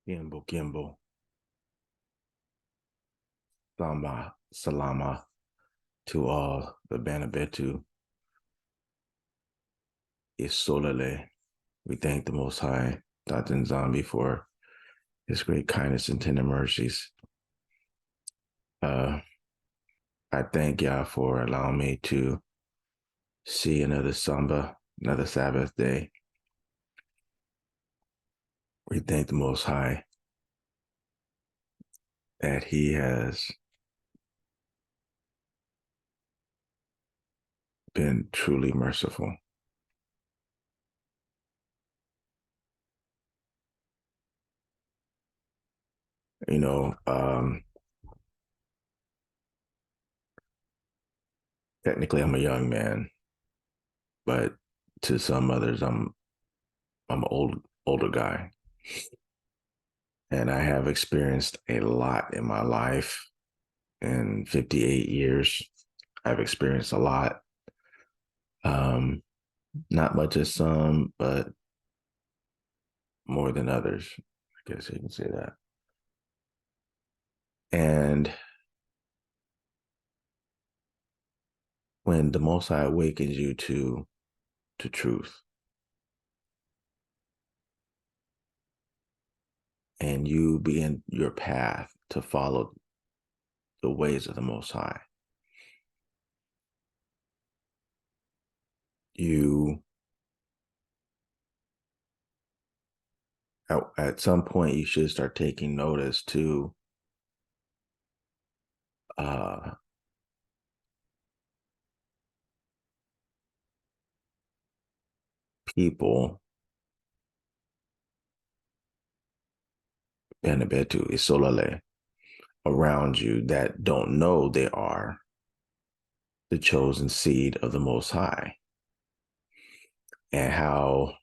Kiembo, Kiembo, Samba, Salama to all the Banabetu, Isolale. We thank the Most High, Dr. Nzambi, for his great kindness and tender mercies. I thank Yah for allowing me to see another Samba, another Sabbath day. We thank the Most High that he has been truly merciful. You know, technically I'm a young man, but to some others I'm an older guy. And I have experienced a lot in my life. In 58 years, I've experienced a lot. Um, Not much as some, but more than others. I guess you can say that. And when the Most High awakens you to truth, and you begin your path to follow the ways of the Most High, you at some point you should start taking notice to uh, people Benebetu, Isolale, around you that don't know they are the chosen seed of the Most High, and how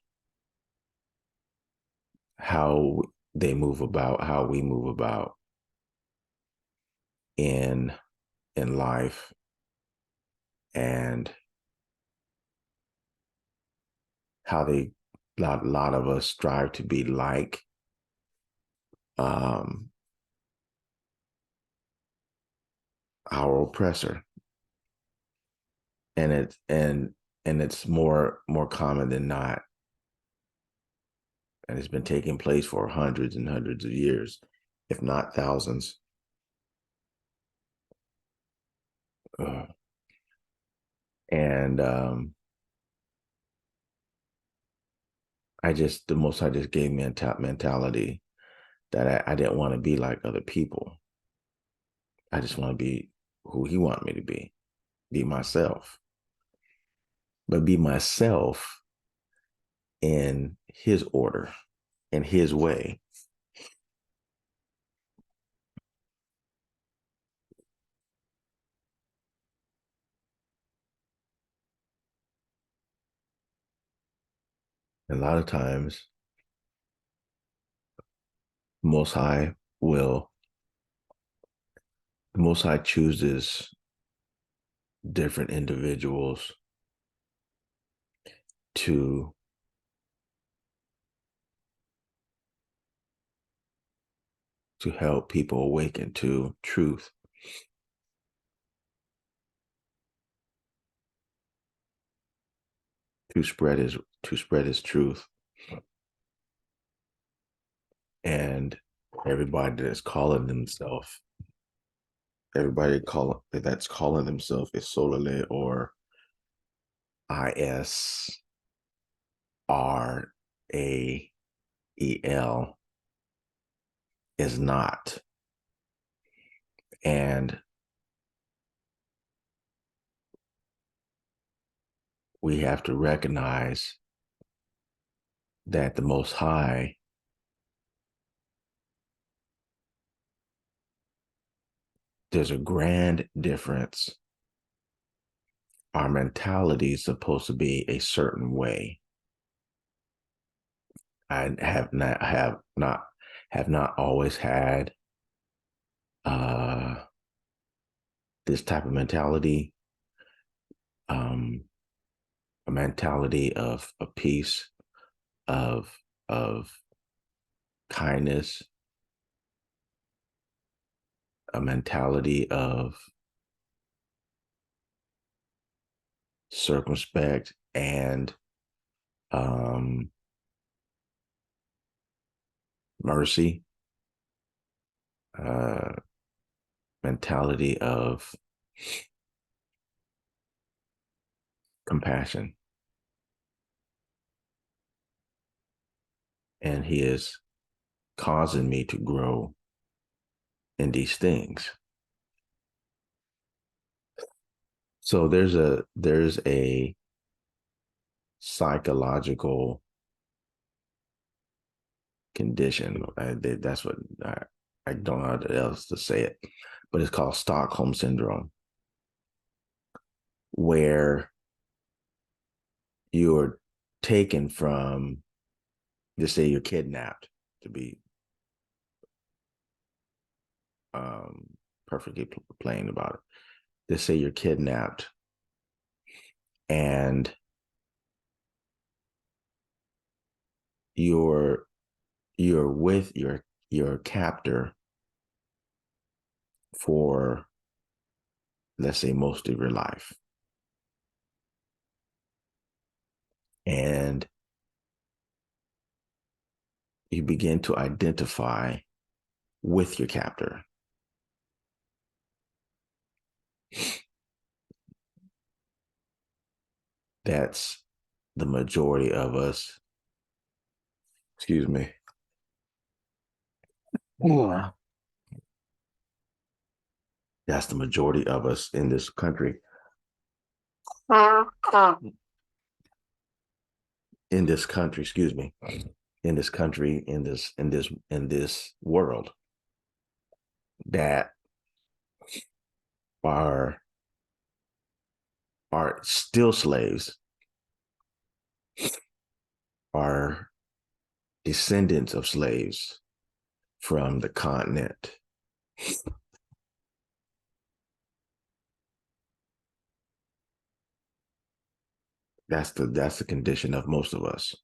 they move about, how we move about in life, and how a lot of us strive to be like um, our oppressor, and it's more common than not, and it's been taking place for hundreds and hundreds of years, if not thousands. Uh, and the Most High just gave me a top mentality that I didn't want to be like other people. I just want to be who he wanted me to be myself, but be myself in his order, in his way. And a lot of times, Most High will, the Most High chooses different individuals to help people awaken to truth, to spread his truth. And everybody that's calling themselves, that's calling themselves is Solale or ISRAEL is not. And we have to recognize that the Most High there's a grand difference. Our mentality is supposed to be a certain way. I have not always had uh, this type of mentality, a mentality of peace, of kindness, a mentality of circumspect and um, mercy, uh, mentality of compassion. And he is causing me to grow in these things. So there's a psychological condition. That's what I don't know how else to say it, but it's called Stockholm syndrome, where you're taken from, just say you're kidnapped, to be um, perfectly plain about it. Just say you're kidnapped and you're you're with your captor for, let's say, most of your life, and you begin to identify with your captor. That's the majority of us. Excuse me. That's the majority of us in this country. In this country, excuse me. In this country, in this world, that are are still slaves, are descendants of slaves from the continent. That's the condition of most of us.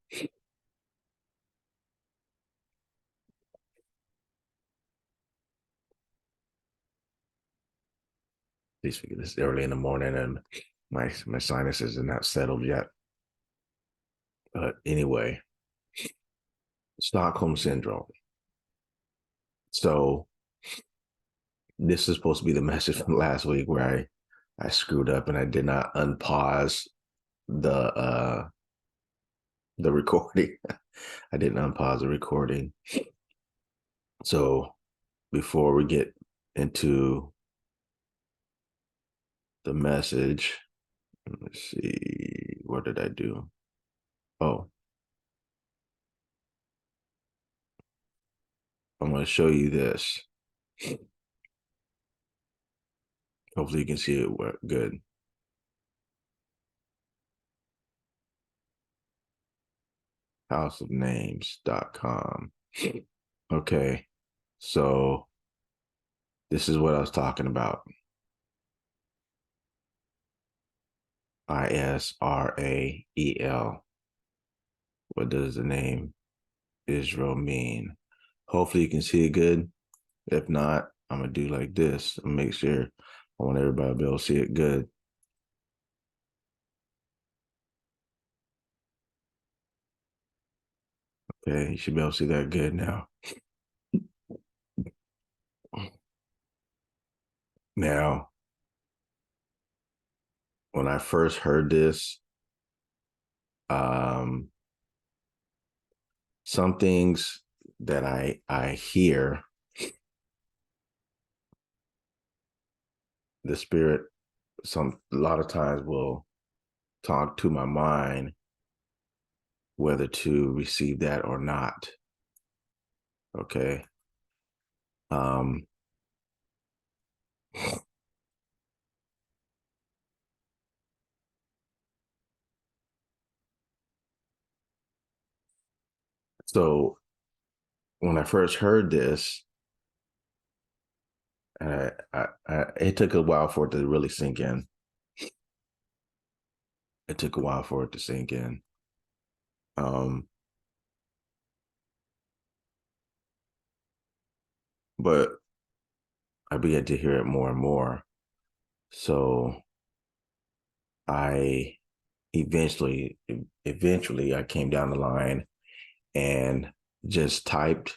At least it's early in the morning, and my sinuses are not settled yet. But anyway, Stockholm syndrome. So this is supposed to be the message from last week where I screwed up and I did not unpause the recording. I didn't unpause the recording. So before we get into the message, let's see, what did I do? Oh, I'm going to show you this. Hopefully you can see it good. Houseofnames.com. Okay, so this is what I was talking about. Israel. What does the name Israel mean? Hopefully you can see it good. If not, I'm gonna do like this and make sure I want everybody to be able to see it good. Okay, you should be able to see that good now. Now, when I first heard this, um, some things that I hear, the spirit a lot of times will talk to my mind whether to receive that or not. Okay. Um, so when I first heard this, it took a while for it to really sink in. It took a while for it to sink in. Um, but I began to hear it more and more. So I eventually, eventually, I came down the line and just typed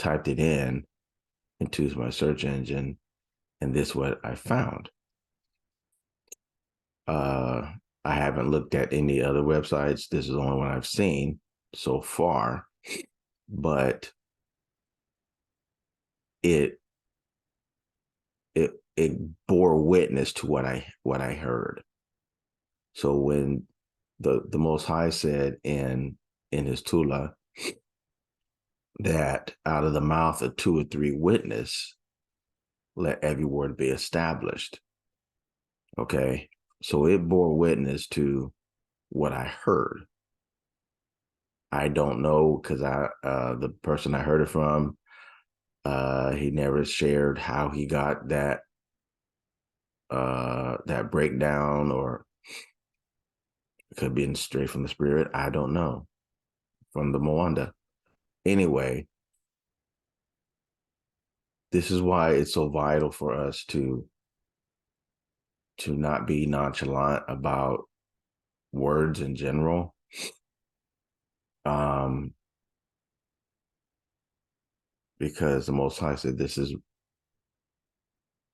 it in into my search engine, and this is what I found. Uh, I haven't looked at any other websites. This is the only one I've seen so far, but it it bore witness to what I heard. So when the Most High said in his Tula that out of the mouth of two or three witness, let every word be established. Okay, so it bore witness to what I heard. I don't know because the person I heard it from, he never shared how he got that breakdown, or it could be straight from the spirit. I don't know, from the Moanda. Anyway, this is why it's so vital for us to not be nonchalant about words in general. Um, because the Most High said, "This is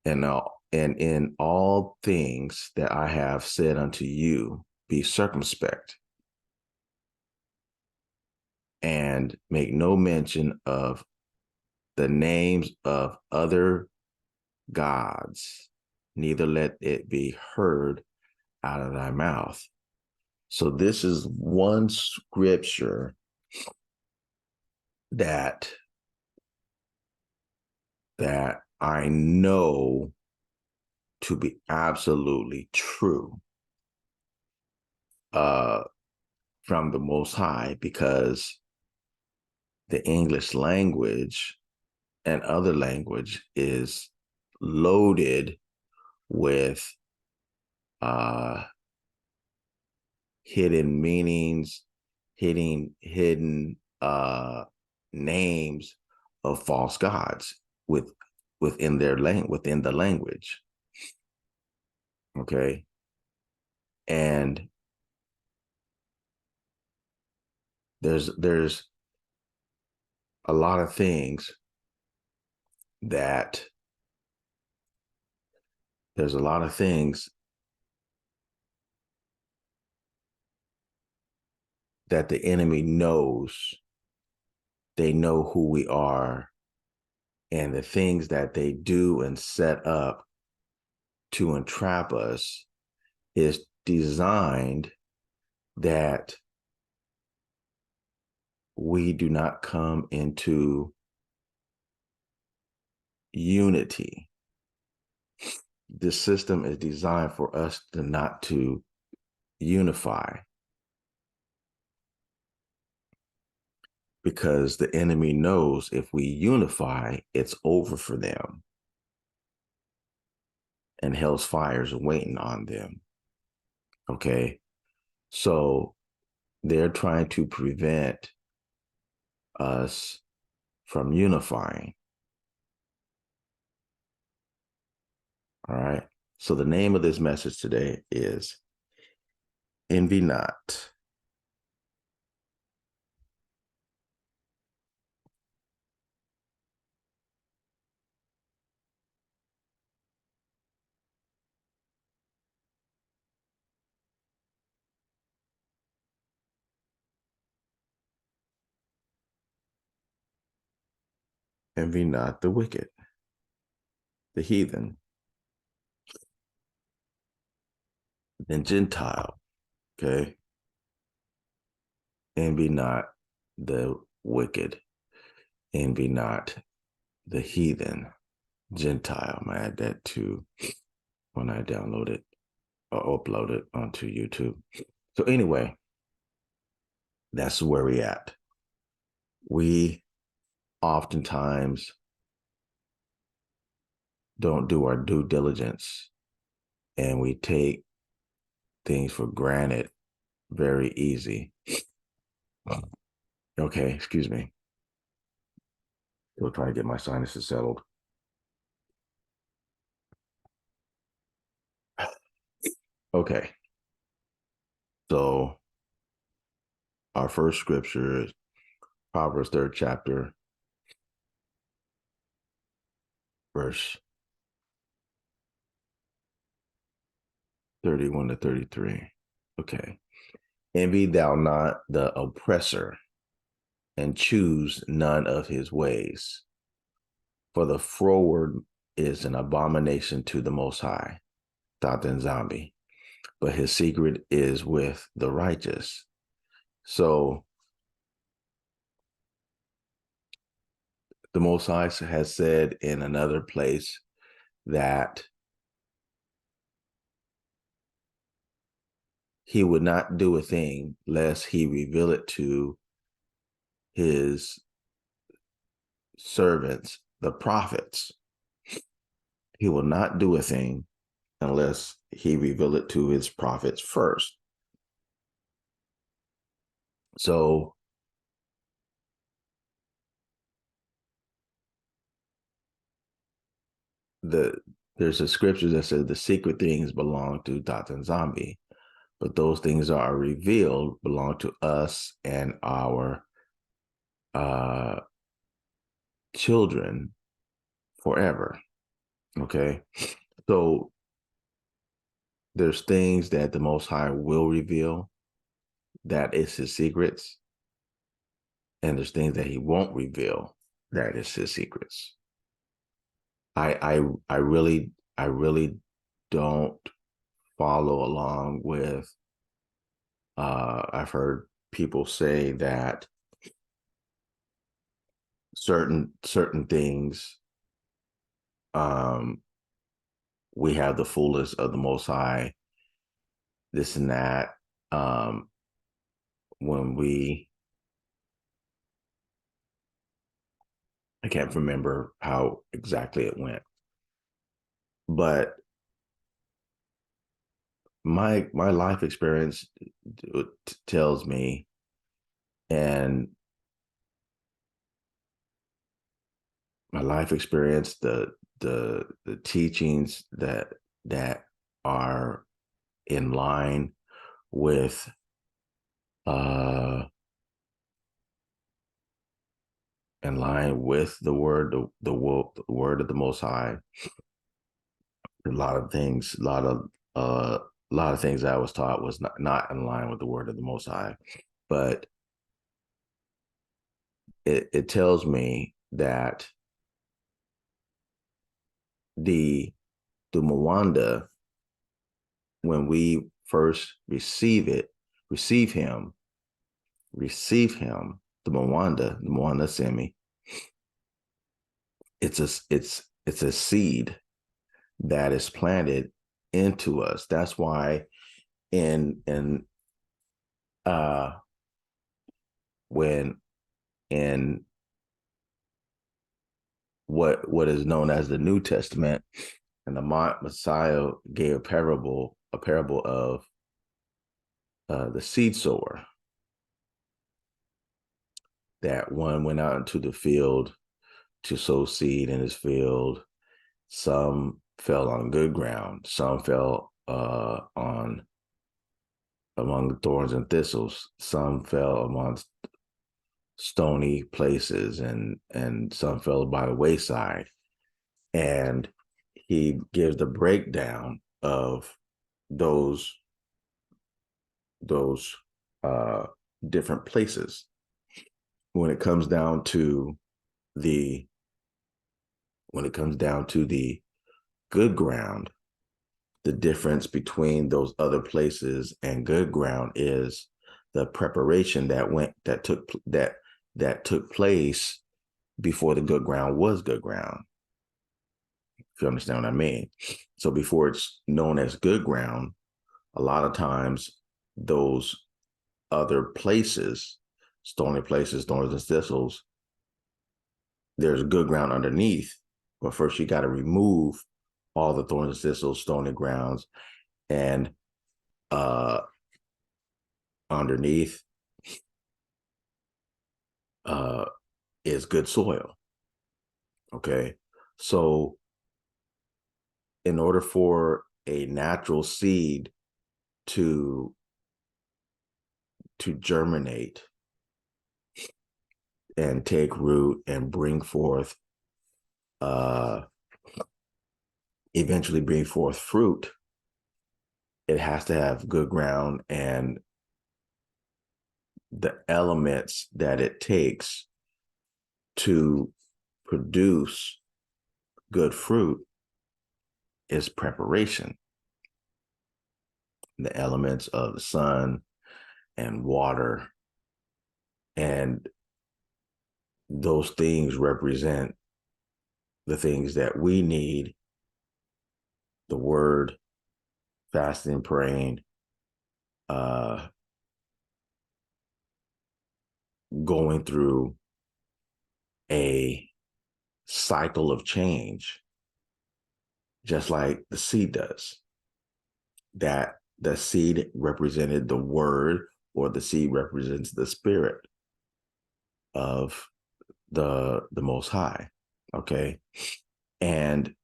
and in all things that I have said unto you, be circumspect, and make no mention of the names of other gods, neither let it be heard out of thy mouth." So this is one scripture that that I know to be absolutely true, uh, from the Most High, because the English language and other language is loaded with uh, hidden meanings, hidden names of false gods within within the language. Okay, and there's a lot of things that there's a lot of things that the enemy knows. They know who we are, and the things that they do and set up to entrap us is designed that we do not come into unity. The system is designed for us to not to unify, because the enemy knows if we unify, it's over for them, and hell's fires are waiting on them. Okay, so they're trying to prevent us from unifying. All right. So the name of this message today is Envy Not. Envy not the wicked, the heathen, and Gentile. Okay. Envy not the wicked. Envy not the heathen, Gentile. I'm gonna add that to when I download it or upload it onto YouTube. So anyway, that's where we at. We oftentimes don't do our due diligence, and we take things for granted very easy. Okay, excuse me. Still trying to get my sinuses settled. Okay. So our first scripture is Proverbs 3rd chapter, verse 31 to 33. Okay. Envy thou not the oppressor, and choose none of his ways. For the froward is an abomination to the Most High, Heathen zombie, but his secret is with the righteous. So the Most High has said in another place that he would not do a thing lest he reveal it to his servants, the prophets. He will not do a thing unless he reveal it to his prophets first. So there's a scripture that says the secret things belong to Heathen zombie, but those things are revealed belong to us and our uh, children forever. Okay, so there's things that the Most High will reveal that is his secrets, and there's things that he won't reveal that is his secrets. I really don't follow along with. I've heard people say that certain things, um, we have the fullness of the Most High, this and that. Um, when I can't remember how exactly it went, but my life experience tells me, and my life experience, the teachings that are in line with uh the word, the word of the Most High. A lot of things, uh a lot of things I was taught was not in line with the word of the Most High, but it tells me that the the Mwanda, when we first receive him, the Mwanda Semi, it's a seed that is planted into us. That's why in when in what is known as the New Testament, and the Messiah gave a parable of the seed sower, that one went out into the field to sow seed in his field. Some fell on good ground. Some fell on among thorns and thistles. Some fell amongst stony places, and some fell by the wayside. And he gives the breakdown of those those uh, different places when it comes down to the the good ground. The difference between those other places and good ground is the preparation that took place before the good ground was good ground, if you understand what I mean. So before it's known as good ground, a lot of times those other places, stony places, thorns and thistles, there's good ground underneath. But first you got to remove all the thorns and thistles, stony grounds, and uh, underneath uh, is good soil. Okay. So in order for a natural seed to germinate and take root and bring forth, eventually bring forth fruit, it has to have good ground, and the elements that it takes to produce good fruit is preparation. The elements of the sun and water, and those things represent the things that we need: the word, fasting, praying, going through a cycle of change, just like the seed does. That the seed represented the word, or the seed represents the spirit of the Most High. Okay. And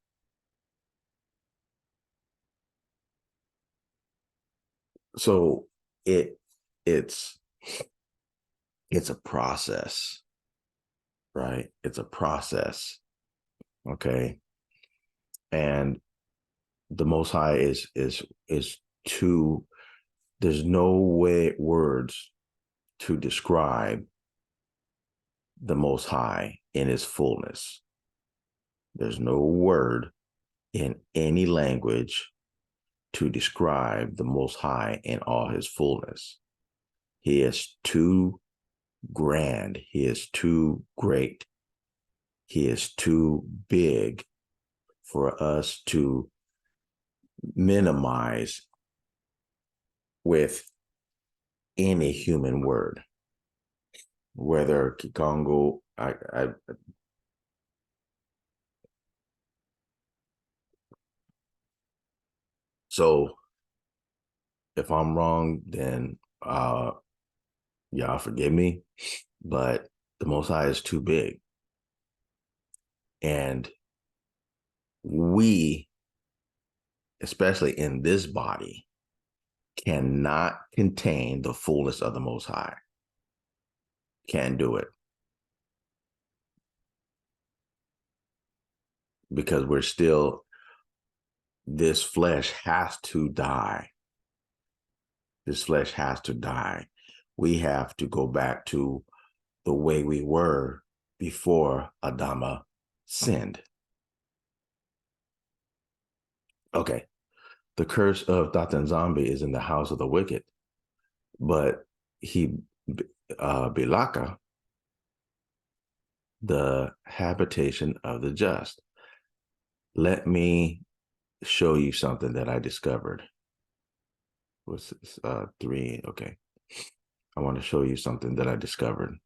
so it's a process, right? It's a process. Okay. And the Most High is too, there's no way words to describe the Most High in his fullness. There's no word in any language to describe the Most High in all his fullness. He is too grand. He is too great. He is too big for us to minimize with any human word. Whether Kikongo, so if I'm wrong, then y'all forgive me, but the Most High is too big. And we, especially in this body, cannot contain the fullness of the Most High. Can't do it. Because we're still, this flesh has to die. This flesh has to die. We have to go back to the way we were before Adama sinned. Okay. The curse of Datan Zombie is in the house of the wicked, but Bilaka, the habitation of the just. Let me show you something that I discovered. What's this? 3. Okay. I want to show you something that I discovered.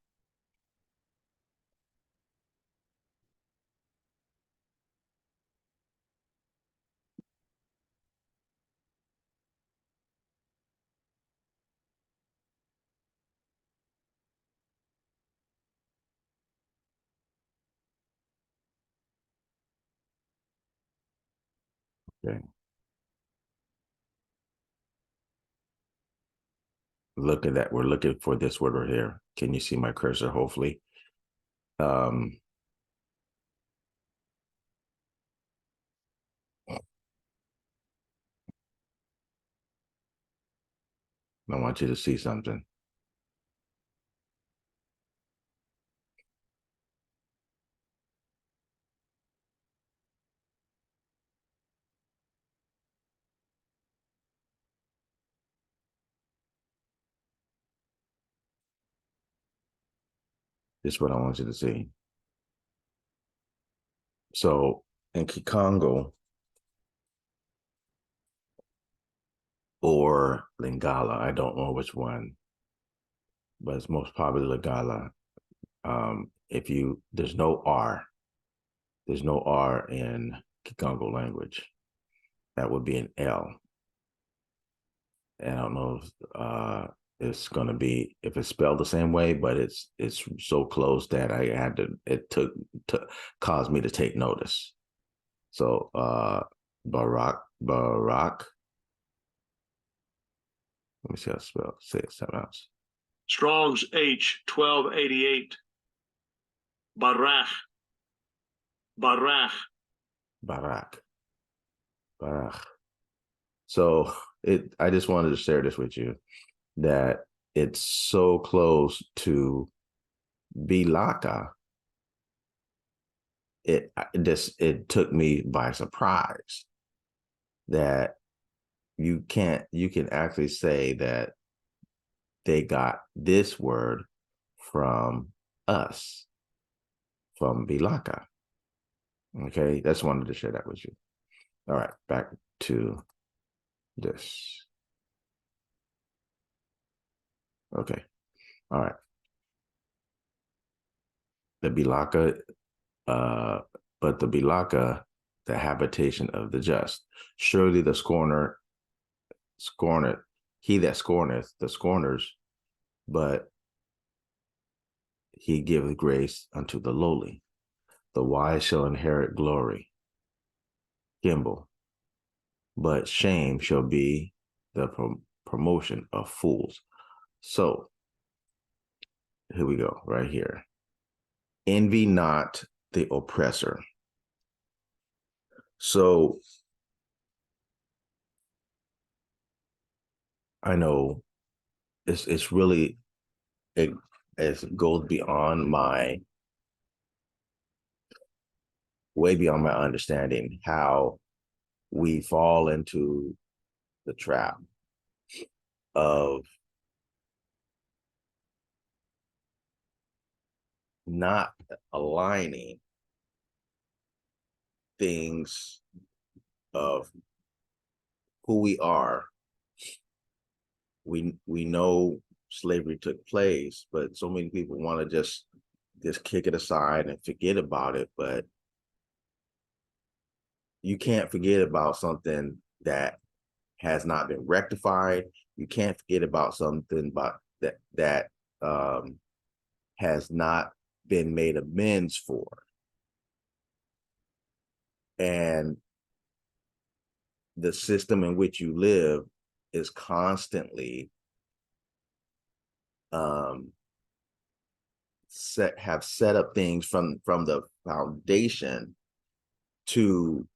Okay. Look at that. We're looking for this word right here. Can you see my cursor? Hopefully. I want you to see something. This is what I want you to see. So in Kikongo or Lingala, I don't know which one, but it's most probably Lingala. There's no R. There's no R in Kikongo language. That would be an L. And I don't know if it's going to be, if it's spelled the same way, but it's so close that it caused me to take notice. So Barak, Let me see how to spell. Say it something else. Strong's H 1288. Barach. Barach. Barak. Barak. So I just wanted to share this with you that it's so close to Bilaka. It took me by surprise that you can actually say that they got this word from us, from Bilaka. Okay, just wanted to share that with you. All right, back to this. Okay, all right. The Bilaka, but the Bilaka, the habitation of the just. Surely the scorner scorneth, he that scorneth the scorners, but he giveth grace unto the lowly. The wise shall inherit glory. Gimbal. But shame shall be the promotion of fools. So here we go, right here. Envy not the oppressor. So I know it's really, it goes beyond way beyond my understanding how we fall into the trap of not aligning things of who we are. We know slavery took place, but so many people want to just kick it aside and forget about it. But you can't forget about something that has not been rectified. You can't forget about something that has not been made amends for. And the system in which you live is constantly set up things from the foundation to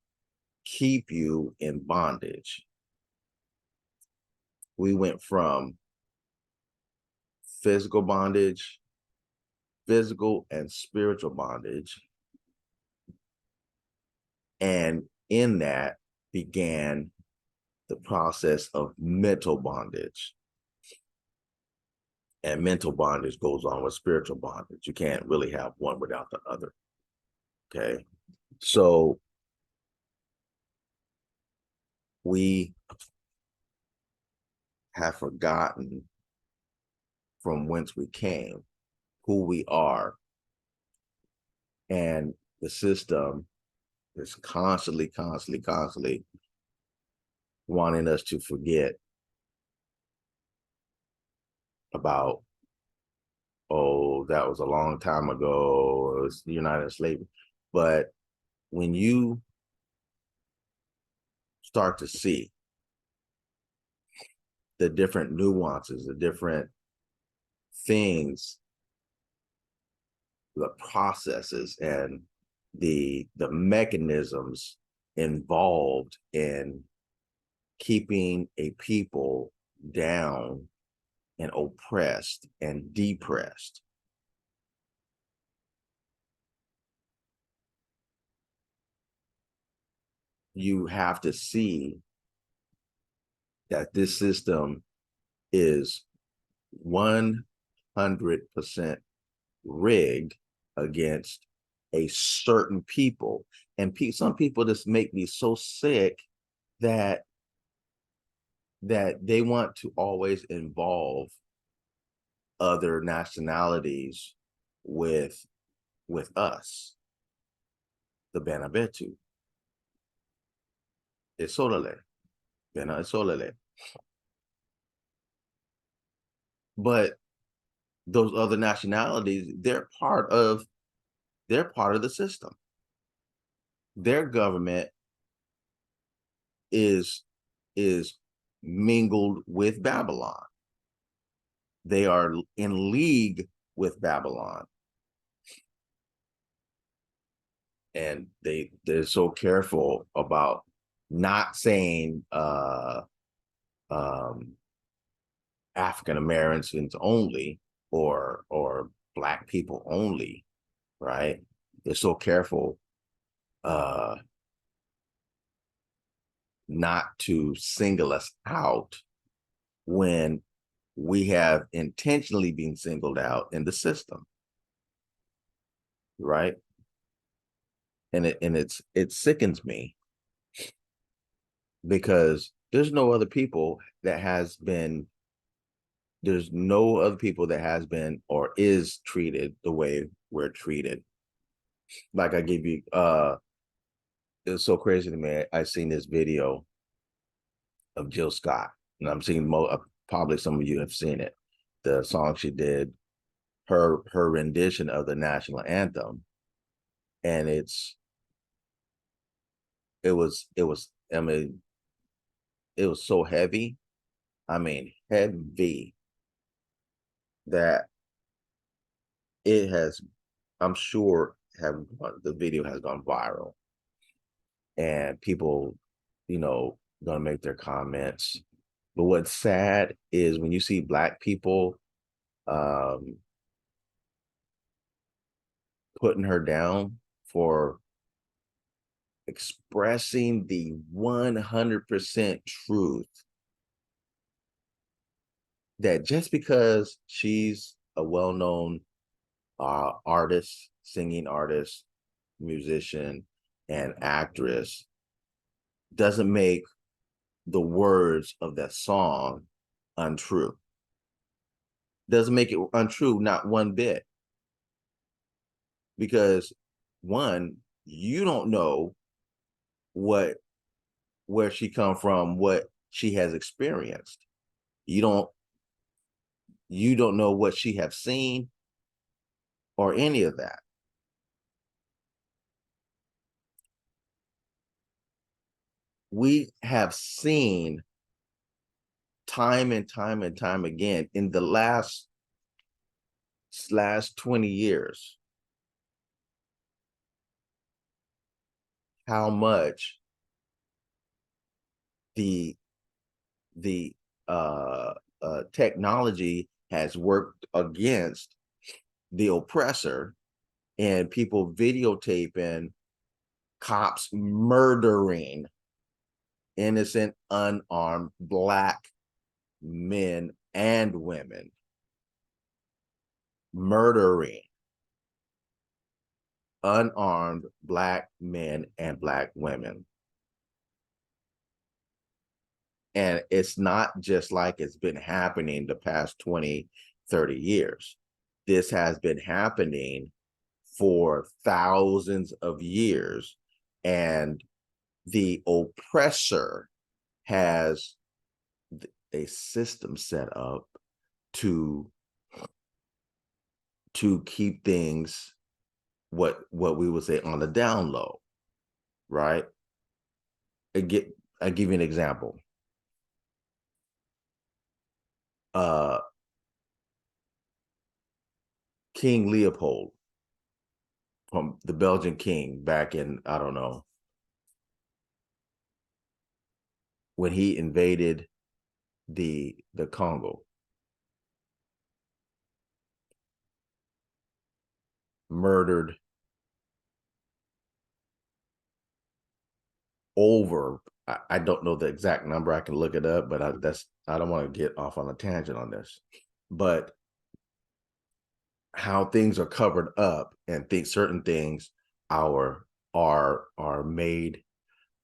keep you in bondage. We went from physical bondage, physical and spiritual bondage, and in that began the process of mental bondage. And mental bondage goes on with spiritual bondage. You can't really have one without the other. Okay. So we have forgotten from whence we came, who we are. And the system is constantly wanting us to forget about, oh, that was a long time ago, it was the United Slavery. But when you start to see the different nuances, the different things, the processes and the mechanisms involved in keeping a people down and oppressed and depressed, you have to see that this system is 100% rigged against a certain people. And some people just make me so sick that they want to always involve other nationalities with us. The Benabetu. Esolele. Bena Esolele. But those other nationalities, they're part of the system. Their government is mingled with Babylon. They are in league with Babylon. And they're so careful about not saying African Americans only or Black people only, right? They're so careful not to single us out when we have intentionally been singled out in the system, right? And it sickens me because there's no other people that has been or is treated the way we're treated. Like I give you it's so crazy to me. I seen this video of Jill Scott, and I'm seeing probably some of you have seen it. The song she did, her rendition of the national anthem, and I mean, it was so heavy. I mean, heavy that it has, I'm sure, the video has gone viral, and people, gonna make their comments. But what's sad is when you see Black people um, putting her down for expressing the 100% truth that just because she's a well-known artist, singing artist, musician, and actress doesn't make the words of that song untrue. Doesn't make it untrue, not one bit. Because one, you don't know where she come from, what she has experienced. You don't know what she have seen or any of that. We have seen time and time and time again in the last 20 years how much the technology has worked against the oppressor, and people videotaping cops murdering innocent, unarmed Black men and women, murdering unarmed Black men and Black women. And it's not just like it's been happening the past 20, 30 years. This has been happening for thousands of years. And the oppressor has a system set up to keep things what we would say on the down low, right? I give you an example. King Leopold, from the Belgian king, back in, I don't know, when he invaded the Congo, murdered over, I don't know the exact number, I can look it up, but I don't want to get off on a tangent on this. But how things are covered up and certain things are made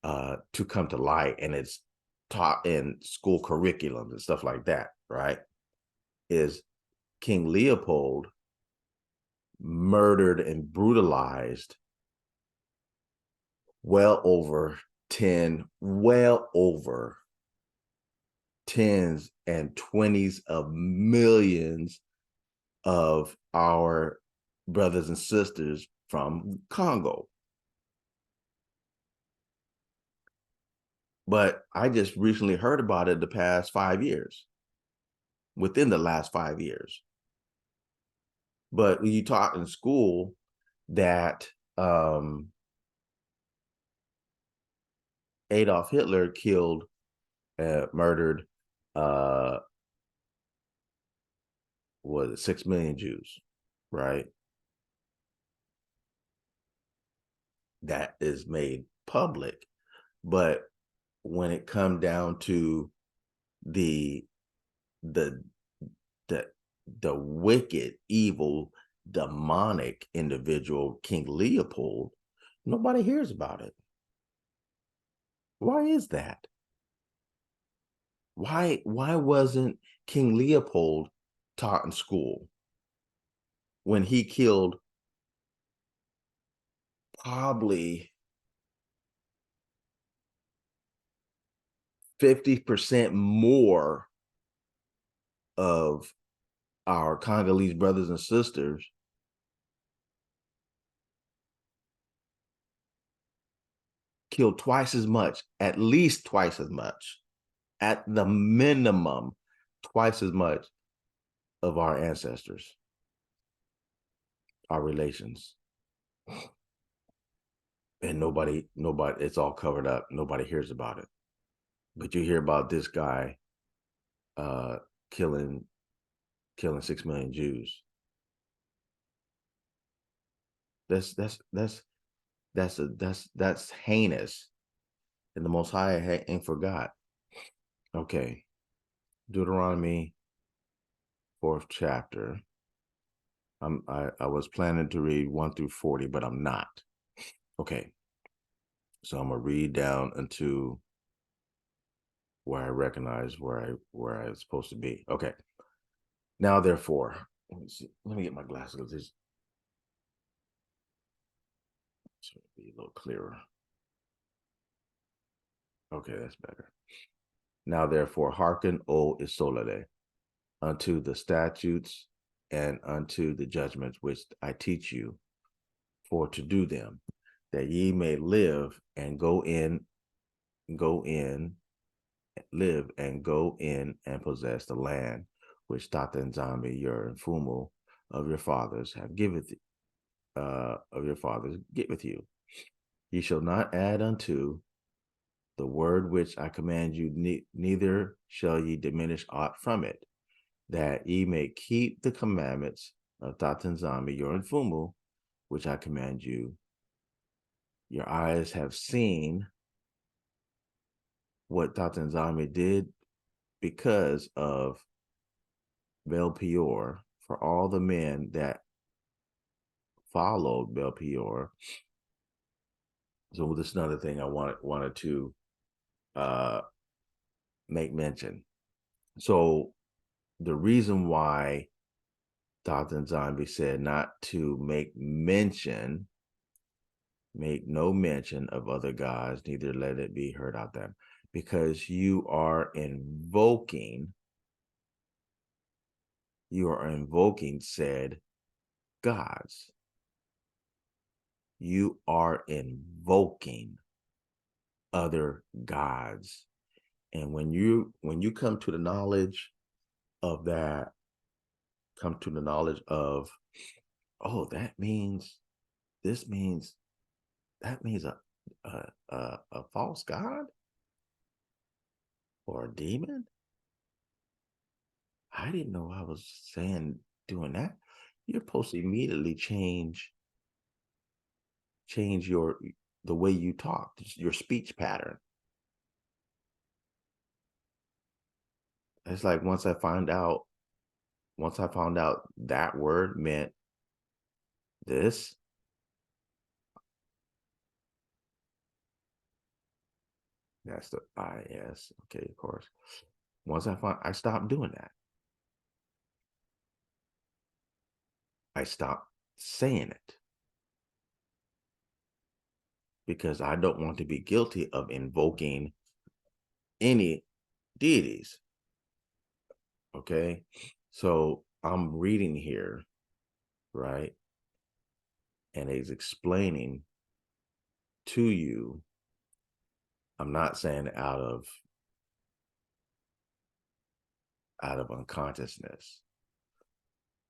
to come to light, and it's taught in school curriculums and stuff like that, right? Is King Leopold murdered and brutalized well over tens and twenties of millions of our brothers and sisters from Congo. But I just recently heard about it the past 5 years, within the last 5 years. But when you taught in school that Adolf Hitler killed, murdered, was it 6 million Jews, right? That is made public. But when it come down to the the the the wicked, evil, demonic individual, King Leopold, nobody hears about it. Why is that? Why wasn't King Leopold taught in school when he killed probably 50% more of our Congolese brothers and sisters, killed twice as much, at least twice as much, at the minimum, twice as much of our ancestors, our relations. And nobody, it's all covered up. Nobody hears about it. But you hear about this guy killing 6 million Jews. That's heinous. And the Most High ain't forgot. Okay. Deuteronomy 4th chapter. I was planning to read 1 through 40, but I'm not. Okay. So I'm gonna read down into where I recognize where I was supposed to be. Okay. Now therefore, let me get my glasses. This should be a little clearer. Okay, that's better. Now therefore, hearken, O Isolde, unto the statutes and unto the judgments which I teach you, for to do them, that ye may live and go in, live and go in and possess the land which Tata and Zambi, your Fumu of your fathers have giveth get with you. Ye shall not add unto the word which I command you, neither shall ye diminish aught from it, that ye may keep the commandments of Tata and Zambi, your Fumu, which I command you. Your eyes have seen what Tata and Zambi did because of Bel Peor, for all the men that followed Bel Peor. So this is another thing I wanted to make mention. So the reason why Dr. Zombie said not to make no mention of other gods, neither let it be heard out them, because you are invoking said gods. You are invoking other gods. And when you come to the knowledge of that, oh, that means a false god or a demon. I didn't know I was saying doing that. You're supposed to immediately change the way you talk, your speech pattern. It's like once I found out that word meant this, that's the IS. Okay, of course. Once I stopped doing that. I stopped saying it because I don't want to be guilty of invoking any deities. Okay, so I'm reading here, right? And he's explaining to you I'm not saying out of unconsciousness.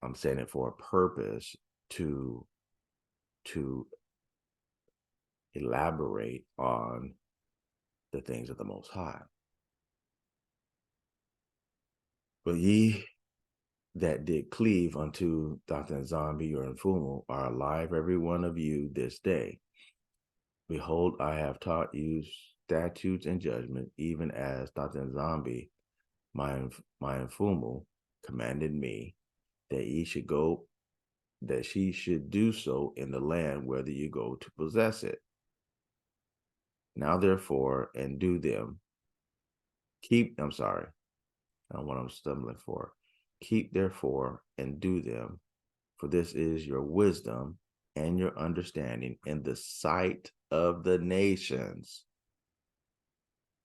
I'm saying it for a purpose to to elaborate on the things of the Most High. But ye that did cleave unto Dr. Nzambi or Nfumu are alive, every one of you, this day. Behold, I have taught you statutes and judgment, even as Dr. Nzambi, my Nfumu, commanded me that ye should go, that she should do so in the land whether you go to possess it. Now therefore, and do them. I'm sorry, I don't know what I'm stumbling for. Keep therefore and do them, for this is your wisdom and your understanding in the sight of the nations.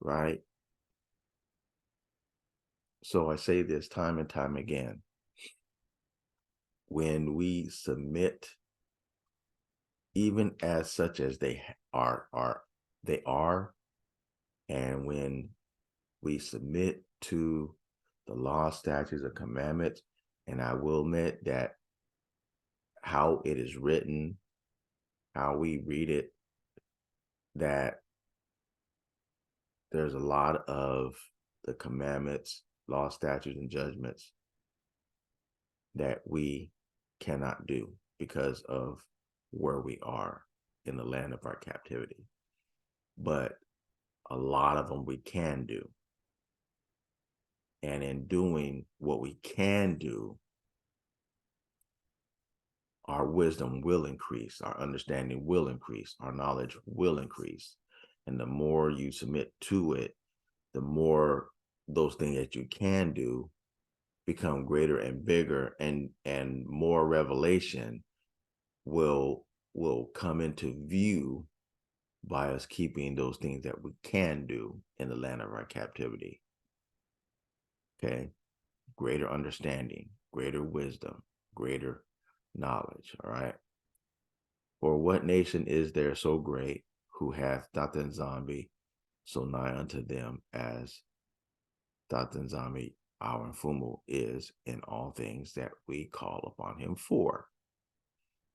Right? So I say this time and time again. When we submit, even as such as they are, and when we submit to the law, statutes, and commandments, and I will admit that how it is written, how we read it, that there's a lot of the commandments, law, statutes, and judgments that we cannot do because of where we are in the land of our captivity. But a lot of them we can do. And in doing what we can do, our wisdom will increase, our understanding will increase, our knowledge will increase. And the more you submit to it, the more those things that you can do become greater and bigger, and more revelation will come into view by us keeping those things that we can do in the land of our captivity. Okay? Greater understanding, greater wisdom, greater knowledge. All right. For what nation is there so great who hath Dr. Nzambi so nigh unto them as Dr. Nzambi, our Mfumu, is in all things that we call upon him for?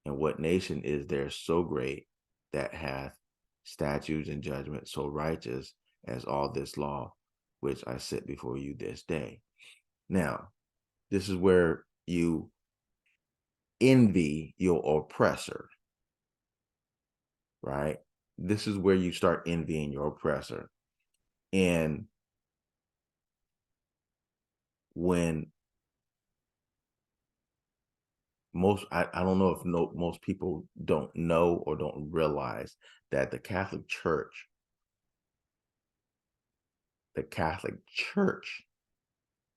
And what nation is there so great that hath statutes and judgments so righteous as all this law which I set before you this day? Now, this is where you envy your oppressor, right? This is where you start envying your oppressor. And when I don't know if most people don't know or don't realize that the Catholic Church,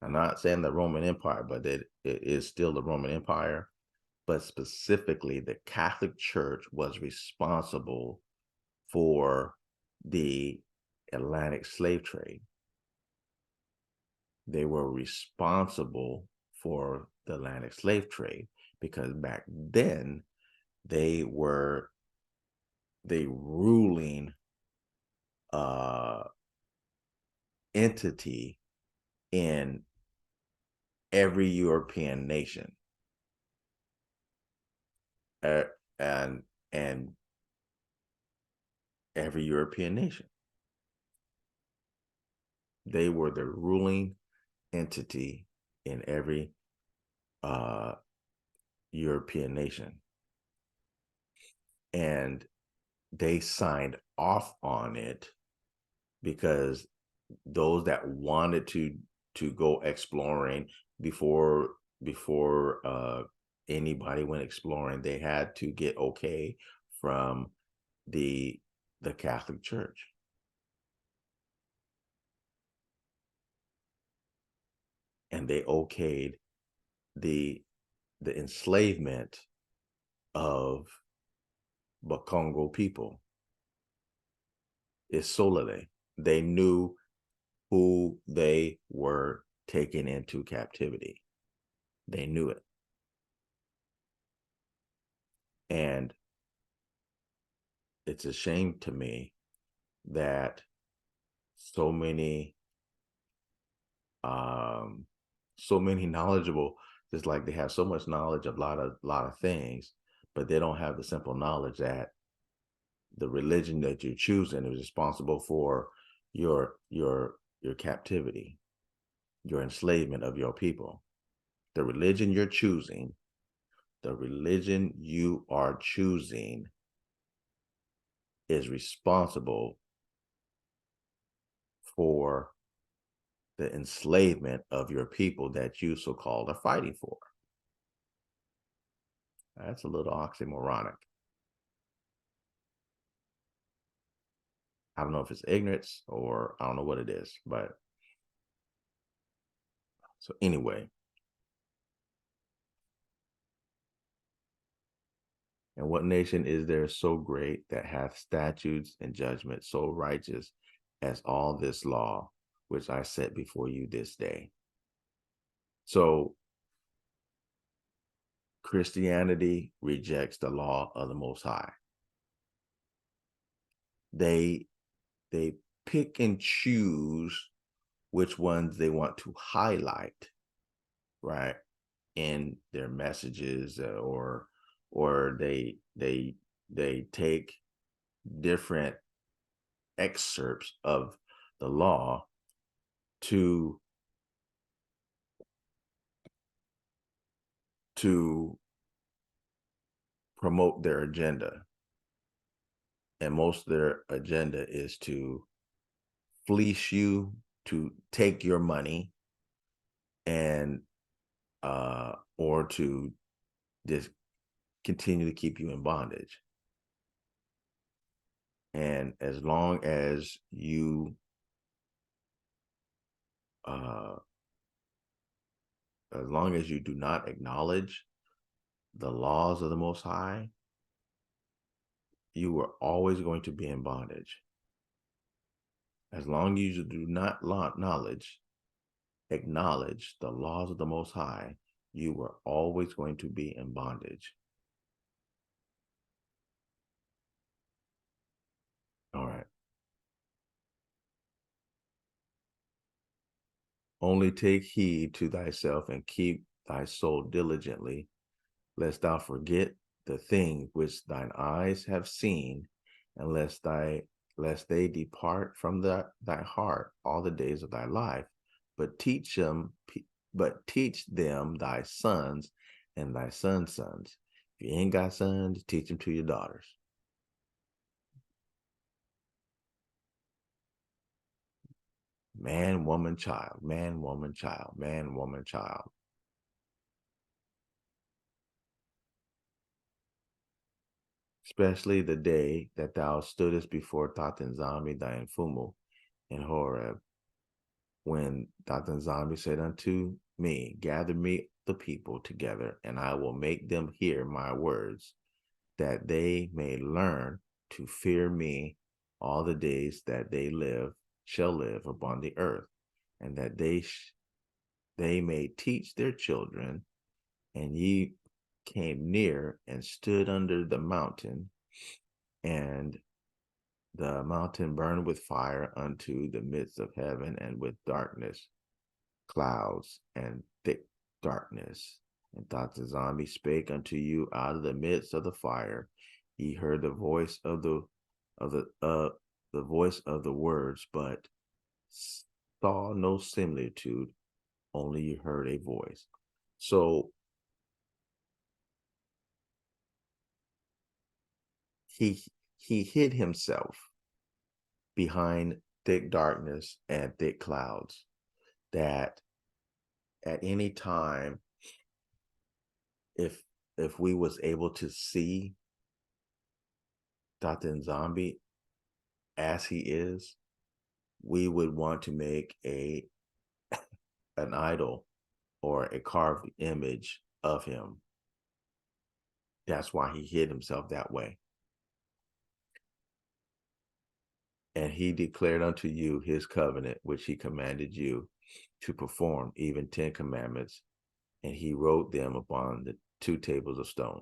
I'm not saying the Roman Empire, but it is still the Roman Empire, but specifically the Catholic Church was responsible for the Atlantic slave trade. They were responsible for the Atlantic slave trade because back then they were the ruling entity in every European nation, and every European nation. They were the ruling entity in every European nation. And they signed off on it because those that wanted to go exploring before anybody went exploring, they had to get okay from the Catholic Church. And they okayed the enslavement of Bakongo people. Isolde. They knew who they were taken into captivity. They knew it. And it's a shame to me that so many um so many knowledgeable, just like they have so much knowledge of a lot of things, but they don't have the simple knowledge that the religion that you're choosing is responsible for your captivity, your enslavement of your people. The religion you're choosing, the religion you are choosing is responsible for the enslavement of your people that you so-called are fighting for. That's a little oxymoronic. I don't know if it's ignorance or I don't know what it is, but so anyway. And what nation is there so great that hath statutes and judgments so righteous as all this law, which I set before you this day? So Christianity rejects the law of the Most High. They pick and choose which ones they want to highlight, right, in their messages, or they take different excerpts of the law to promote their agenda. And most of their agenda is to fleece you, to take your money, and or to just continue to keep you in bondage. And as long as you do not acknowledge the laws of the Most High, you are always going to be in bondage. As long as you do not acknowledge the laws of the Most High, you are always going to be in bondage. All right. Only take heed to thyself and keep thy soul diligently, lest thou forget the thing which thine eyes have seen, and lest they depart from thy heart all the days of thy life. But teach them thy sons and thy sons' sons. If you ain't got sons, teach them to your daughters. Man, woman, child, man, woman, child, man, woman, child. Especially the day that thou stoodest before Tatanzami thy Infumu in Horeb, when Tatanzami said unto me, gather me the people together, and I will make them hear my words, that they may learn to fear me all the days that they shall live upon the earth, and that they may teach their children. And ye came near and stood under the mountain, and the mountain burned with fire unto the midst of heaven, and with darkness, clouds, and thick darkness. And Tatanzami spake unto you out of the midst of the fire. Ye heard the voice of the voice of the words, but saw no similitude, only you heard a voice. So he hid himself behind thick darkness and thick clouds, that at any time, if we was able to see Tatanzami as he is, we would want to make an idol or a carved image of him. That's why he hid himself that way. And he declared unto you his covenant, which he commanded you to perform, even 10 commandments, and he wrote them upon the 2 tables of stone.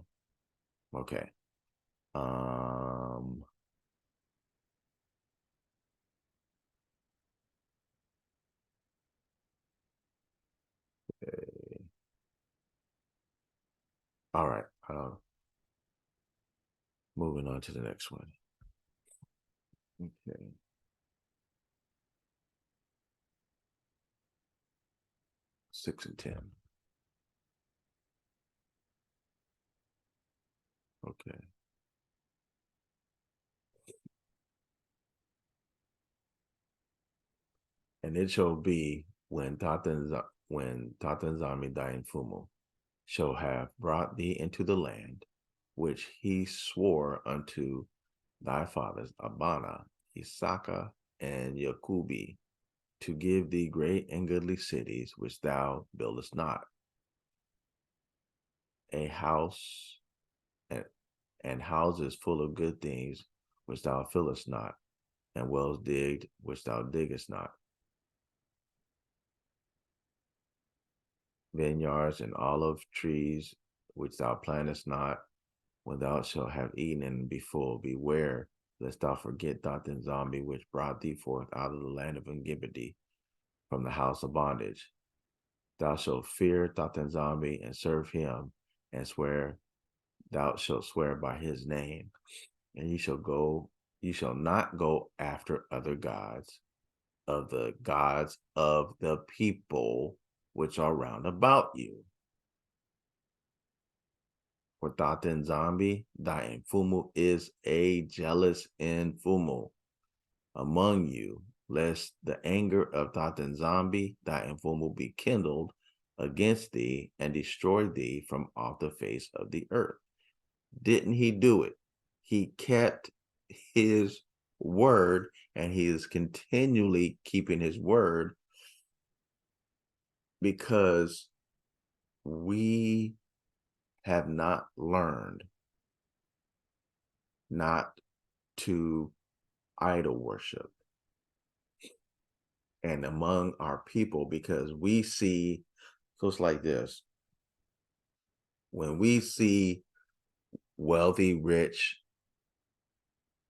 Okay. All All right. Moving on to the next one. Okay. 6 and 10. Okay. And it shall be when Tatanzami Dain Fumu shall have brought thee into the land which he swore unto thy fathers Abana, Isaka, and Yakubi, to give thee great and goodly cities which thou buildest not, a house and houses full of good things which thou fillest not, and wells digged which thou diggest not, vineyards and olive trees which thou plantest not, when thou shalt have eaten and be full. Beware lest thou forget Dathan Zombie, which brought thee forth out of the land of Engibidi, from the house of bondage. Thou shalt fear Dathan Zombie and serve him, and swear, thou shalt swear by his name, and you shall not go after other gods of the people which are round about you. For Daten Zombie, Daten Fumu is a jealous Infumu among you, lest the anger of Daten Zombie, Daten Fumu be kindled against thee and destroy thee from off the face of the earth. Didn't he do it? He kept his word, and he is continually keeping his word, because we have not learned not to idol worship and among our people, because we see, so it's like this: when we see wealthy, rich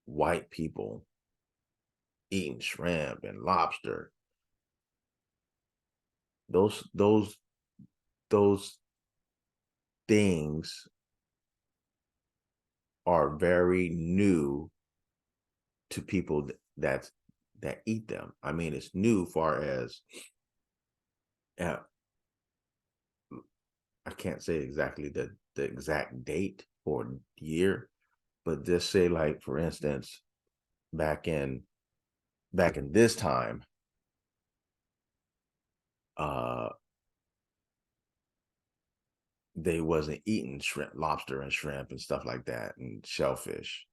white people eating shrimp and lobster, those things are very new to people that eat them. I mean, it's new far as I can't say exactly the exact date or year, but just say, like, for instance, back in this time, they wasn't eating shrimp, lobster and shrimp and stuff like that, and shellfish.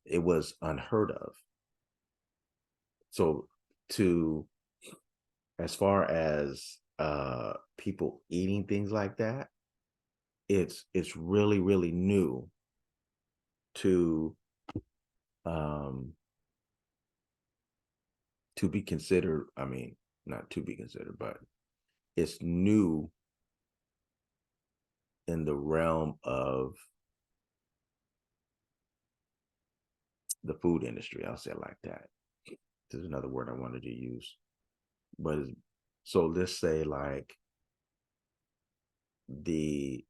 It was unheard of. So, to as far as people eating things like that, it's really, really new to um to be considered. I mean, not to be considered, but it's new in the realm of the food industry. I'll say it like that. There's another word I wanted to use, but so let's say, like, the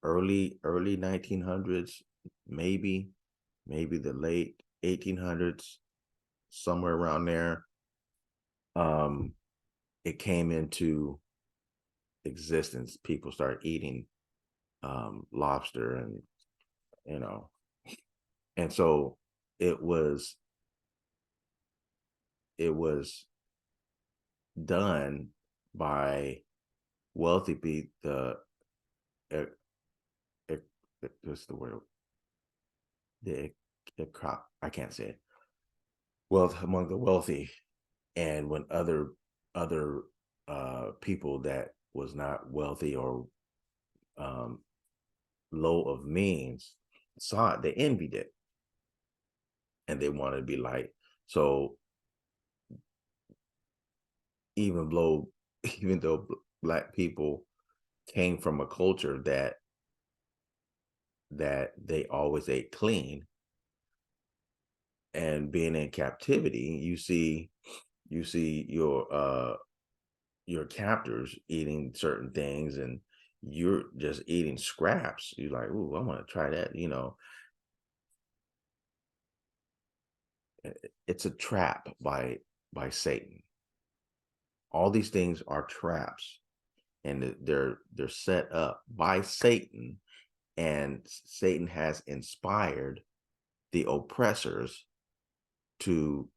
early 1900s, maybe the late 1800s, somewhere around there. It came into existence. People started eating lobster, and you know, and so it was done by wealthy people. What's the word? I can't say it. Wealth among the wealthy, and when other people that was not wealthy or um, low of means saw it, they envied it, and they wanted to be like. So even though even though Black people came from a culture that they always ate clean, and being in captivity, you see your your captors eating certain things and you're just eating scraps. You're like, ooh, I want to try that. It's a trap by Satan. All these things are traps, and they're set up by Satan, and Satan has inspired the oppressors to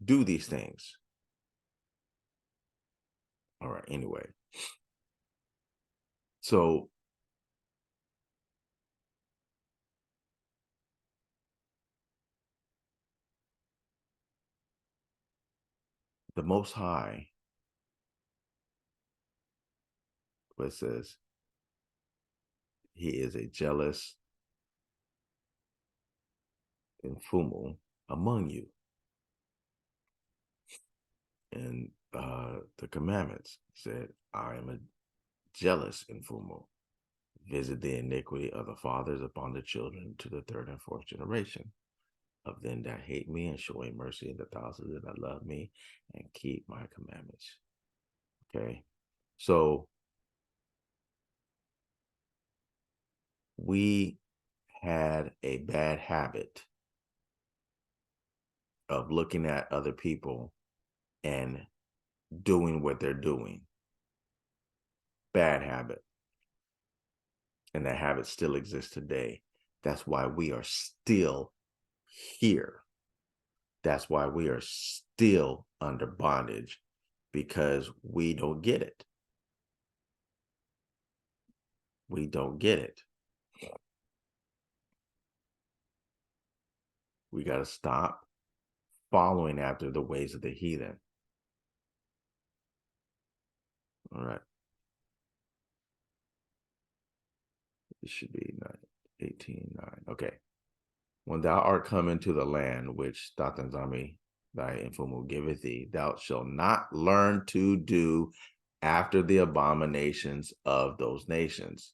do these things. All right, anyway. So the Most High, what it says, he is a jealous infumal among you. And the commandments said, I am a jealous infumal. Visit the iniquity of the fathers upon the children to the third and fourth generation of them that hate me, and showing mercy to the thousands that love me and keep my commandments. Okay. So we had a bad habit of looking at other people and doing what they're doing. Bad habit. And that habit still exists today. That's why we are still here. That's why we are still under bondage, because we don't get it. We don't get it. We got to stop following after the ways of the heathen. All right. It should be 18:9. Okay. When thou art come into the land which Tatanzami, thy infumal, giveth thee, thou shalt not learn to do after the abominations of those nations.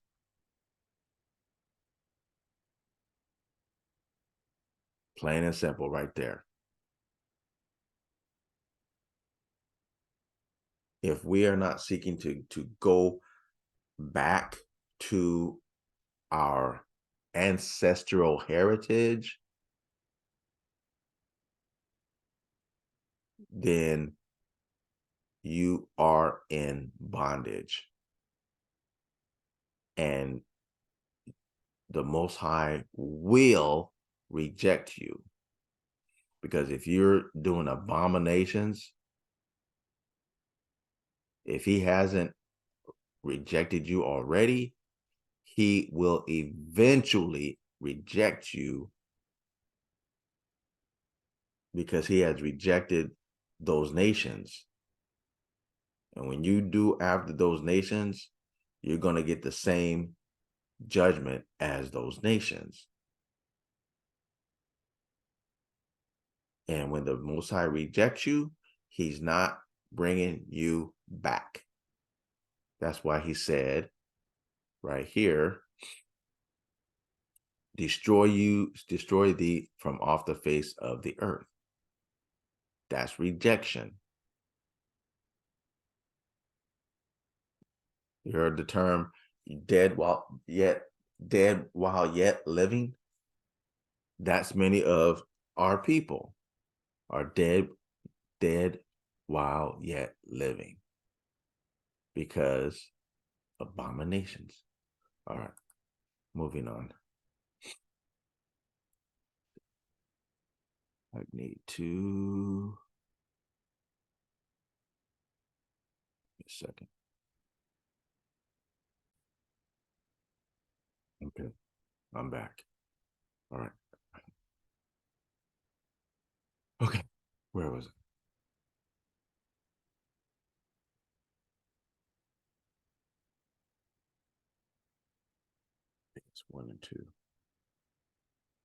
Plain and simple right there. If we are not seeking to go back to our ancestral heritage, then you are in bondage. And the Most High will reject you. Because if you're doing abominations, if he hasn't rejected you already, he will eventually reject you, because he has rejected those nations. And when you do after those nations, you're going to get the same judgment as those nations. And when the Most High rejects you, he's not bringing you back. That's why he said right here, destroy thee from off the face of the earth. That's rejection. You heard the term dead while yet living? That's many of our people are dead while yet living, because abominations. All right, moving on. I need to a second. Okay, I'm back. All right. Okay, where was it? It's 1 and 2.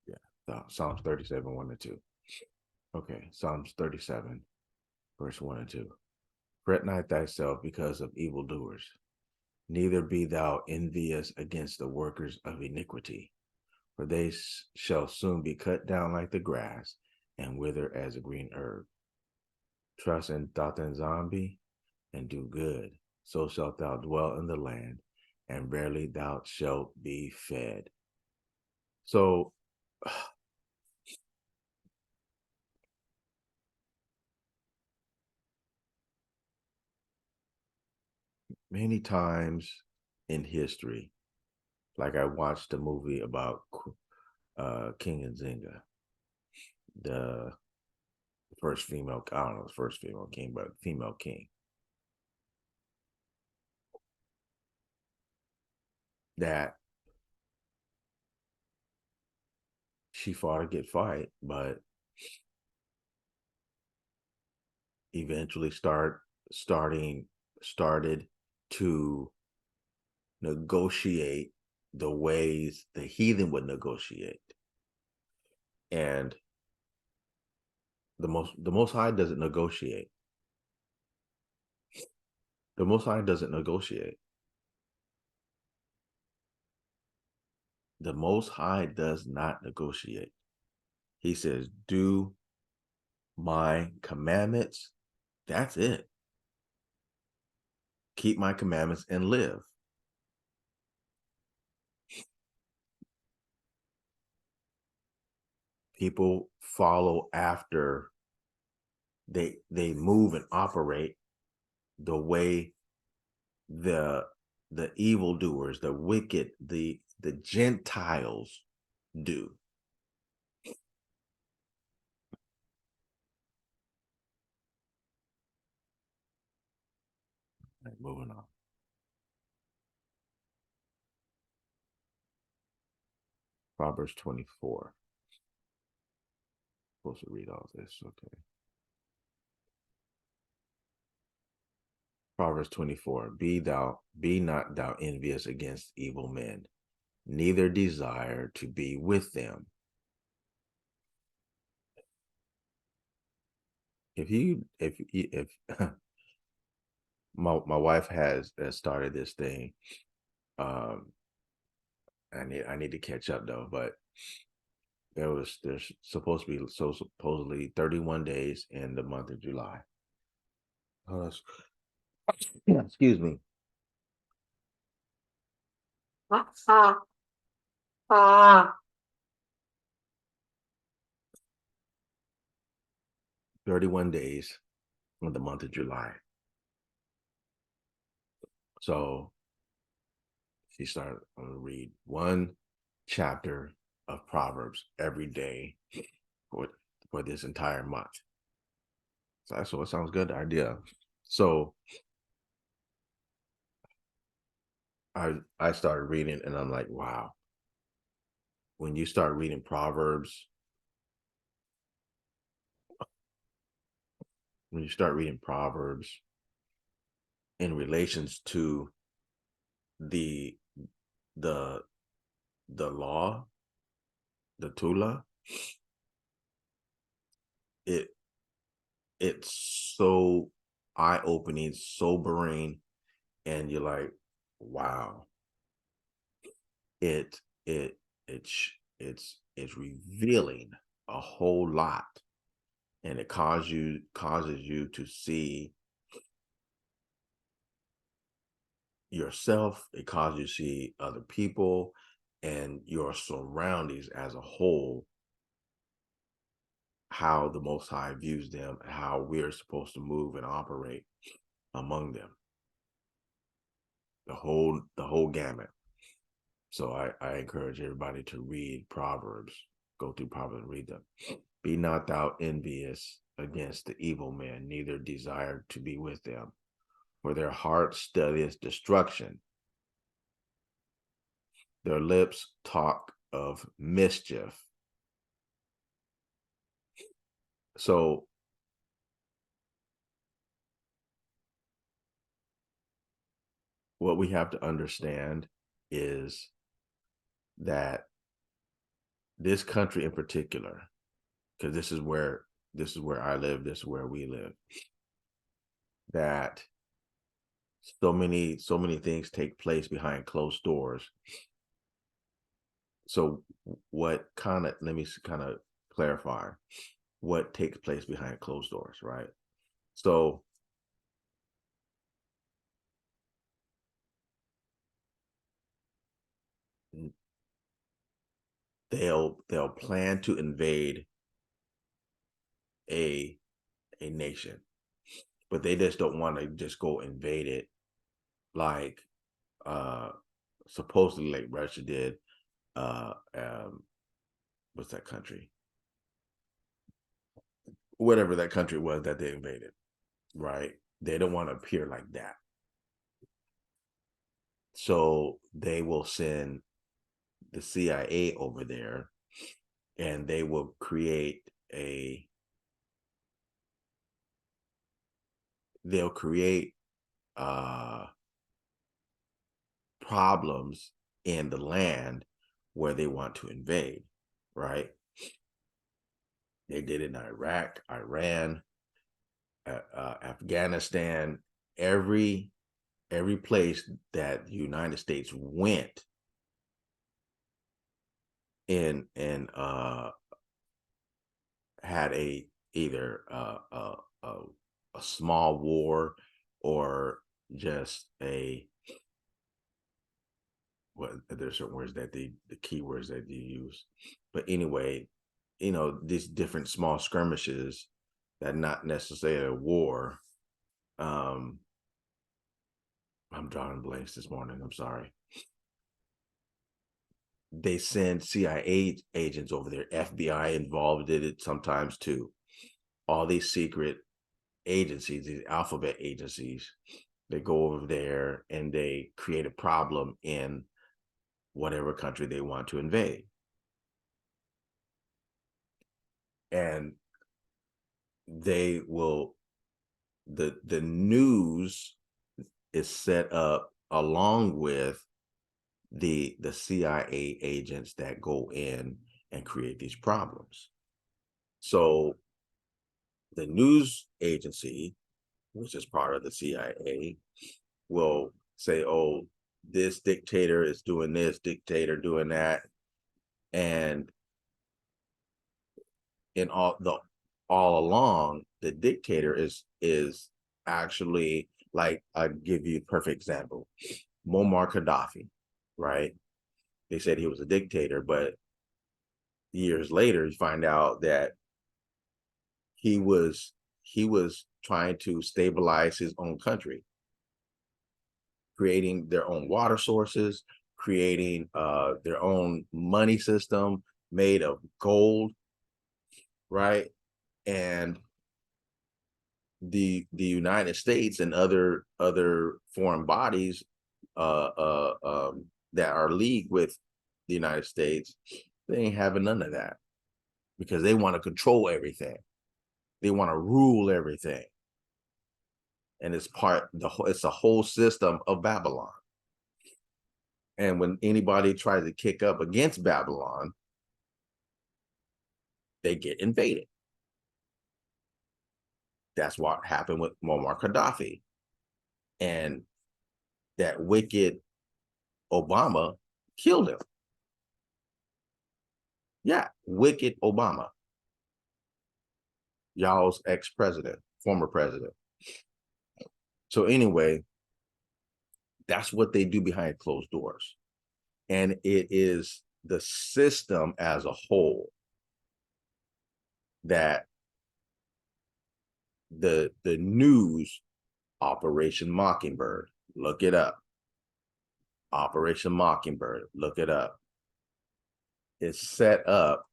Yeah, Psalms 37, 1 and 2. Okay, Psalms 37, verse 1 and 2. Fret not thyself because of evildoers, neither be thou envious against the workers of iniquity, for they shall soon be cut down like the grass and wither as a green herb. Trust in Tatanzambi and do good. So shalt thou dwell in the land, and verily thou shalt be fed. So many times in history, like I watched a movie about King and Zinga, the first female, I don't know, the first female king, but female king, that she fought a good fight, but eventually started to negotiate the ways the heathen would negotiate. And the most high doesn't negotiate. The most high doesn't negotiate. The most high does not negotiate. He says, do my commandments. That's it. Keep my commandments and live. People follow after, they move and operate the way the evildoers, the wicked, the Gentiles do. Right, moving on. Proverbs 24. Supposed to read all this, okay. Proverbs 24. Be not thou envious against evil men, neither desire to be with them. If my wife has started this thing, I need to catch up though, but there's supposed to be supposedly 31 days in the month of July. Excuse me. 31 days in the month of July. So she started to read one chapter of Proverbs every day for this entire month. So it sounds good, the idea. So I started reading and I'm like, wow. When you start reading Proverbs, in relations to the the law, the Tula, it's so eye-opening, sobering, and you're like, wow. It it's revealing a whole lot, and it causes you to see yourself. It causes you to see other people and your surroundings as a whole, how the Most High views them and how we're supposed to move and operate among them. The whole gamut. So I encourage everybody to read Proverbs. Go through Proverbs and read them. Be not thou envious against the evil men, neither desire to be with them, for their heart studieth destruction. Their lips talk of mischief. So what we have to understand is that this country in particular, because this is where I live, this is where we live, that so many things take place behind closed doors. So what let me kind of clarify what takes place behind closed doors, right? So they'll plan to invade a nation, but they just don't want to just go invade it like supposedly like Russia did. What's that country? Whatever that country was that they invaded, right? They don't want to appear like that. So they will send the CIA over there, and they will create they'll create problems in the land where they want to invade, right? They did it in Iraq, Iran, Afghanistan, every place that the United States went in and had either a small war or just there's certain words that the keywords that you use, but anyway, these different small skirmishes that not necessarily a war. I'm drawing blanks this morning. I'm sorry. They send CIA agents over there. FBI involved in it sometimes too. All these secret agencies, these alphabet agencies, they go over there and they create a problem in whatever country they want to invade. And they will, the news is set up along with the CIA agents that go in and create these problems. So the news agency, which is part of the CIA, will say, oh, this dictator is doing this, dictator doing that. And in all along, the dictator is actually, like, I'll give you a perfect example. Muammar Gaddafi, right? They said he was a dictator, but years later, you find out that he was trying to stabilize his own country, creating their own water sources, creating their own money system made of gold, right? And the United States and other foreign bodies that are leagued with the United States, they ain't having none of that, because they want to control everything. They want to rule everything. And it's it's a whole system of Babylon. And when anybody tries to kick up against Babylon, they get invaded. That's what happened with Muammar Gaddafi. And that wicked Obama killed him. Yeah, wicked Obama. Y'all's ex-president, former president. So anyway, that's what they do behind closed doors. And it is the system as a whole that the news, Operation Mockingbird, look it up. Operation Mockingbird, look it up. It's set up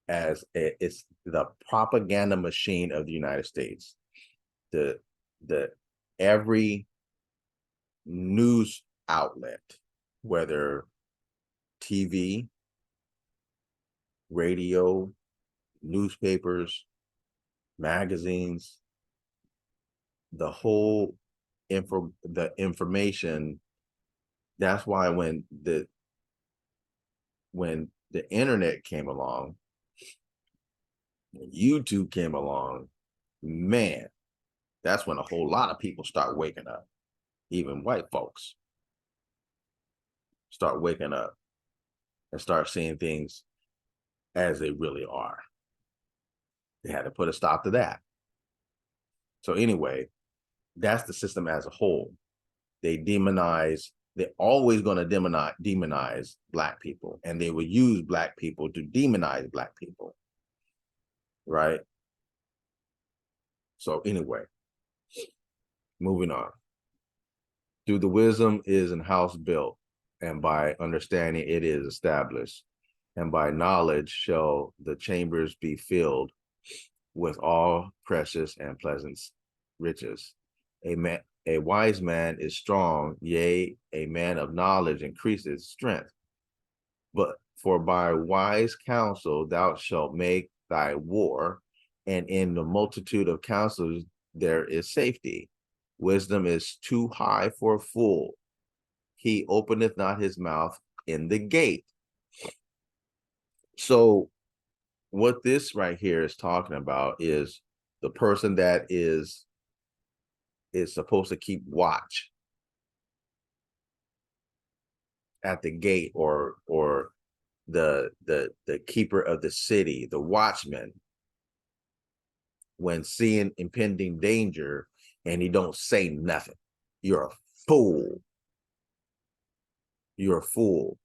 as it's the propaganda machine of the United States. The every news outlet, whether TV, radio, newspapers, magazines, the whole information. That's why when the internet came along, when YouTube came along, man, that's when a whole lot of people start waking up. Even white folks start waking up and start seeing things as they really are. They had to put a stop to that. So anyway, that's the system as a whole. They demonize they're always going to demonize Black people, and they will use Black people to demonize Black people, right? So anyway, moving on. Through the wisdom is an house built, and by understanding it is established, and by knowledge shall the chambers be filled with all precious and pleasant riches. A wise man is strong, yea, a man of knowledge increases strength. But for by wise counsel thou shalt make thy war, and in the multitude of counsels there is safety. Wisdom is too high for a fool. He openeth not his mouth in the gate. So what this right here is talking about is the person that is supposed to keep watch at the gate, or the keeper of the city, the watchman, when seeing impending danger and he don't say nothing. You're a fool. You're a fool.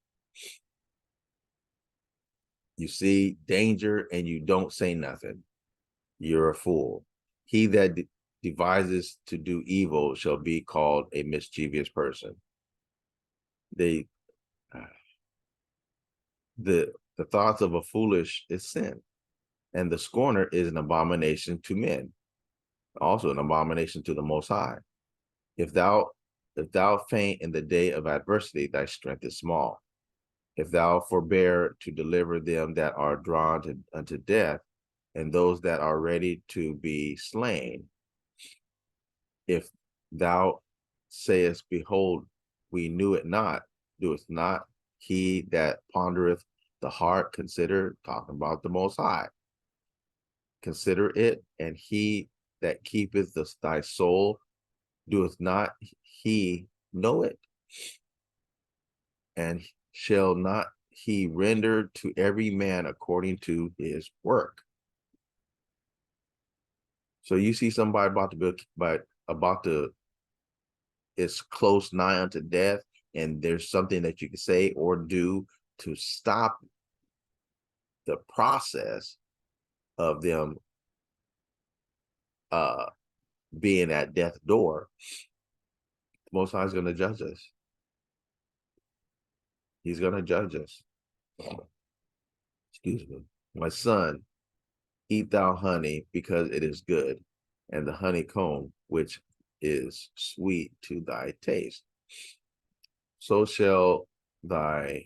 You see danger and you don't say nothing. You're a fool. He that devises to do evil shall be called a mischievous person. The thoughts of a foolish is sin, and the scorner is an abomination to men, also an abomination to the Most High. If thou faint in the day of adversity, thy strength is small. If thou forbear to deliver them that are drawn unto death, and those that are ready to be slain, if thou sayest, behold, we knew it not, doeth not he that pondereth the heart consider, talking about the Most High, consider it, and he that keepeth thy soul, doeth not he know it? And shall not he render to every man according to his work? So you see somebody about to is close nigh unto death, and there's something that you can say or do to stop the process of them being at death's door. The Most High is going to judge us. He's going to judge us. Excuse me. My son, eat thou honey, because it is good, and the honeycomb, which is sweet to thy taste. So shall the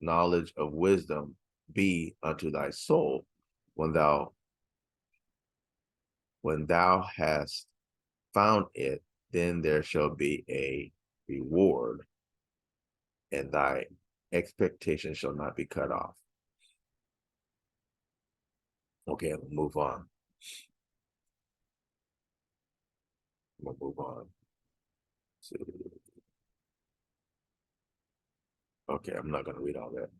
knowledge of wisdom be unto thy soul, when thou hast found it, then there shall be a reward, and thy expectation shall not be cut off. Okay, we'll move on. We'll move on. Okay, I'm not going to read all that.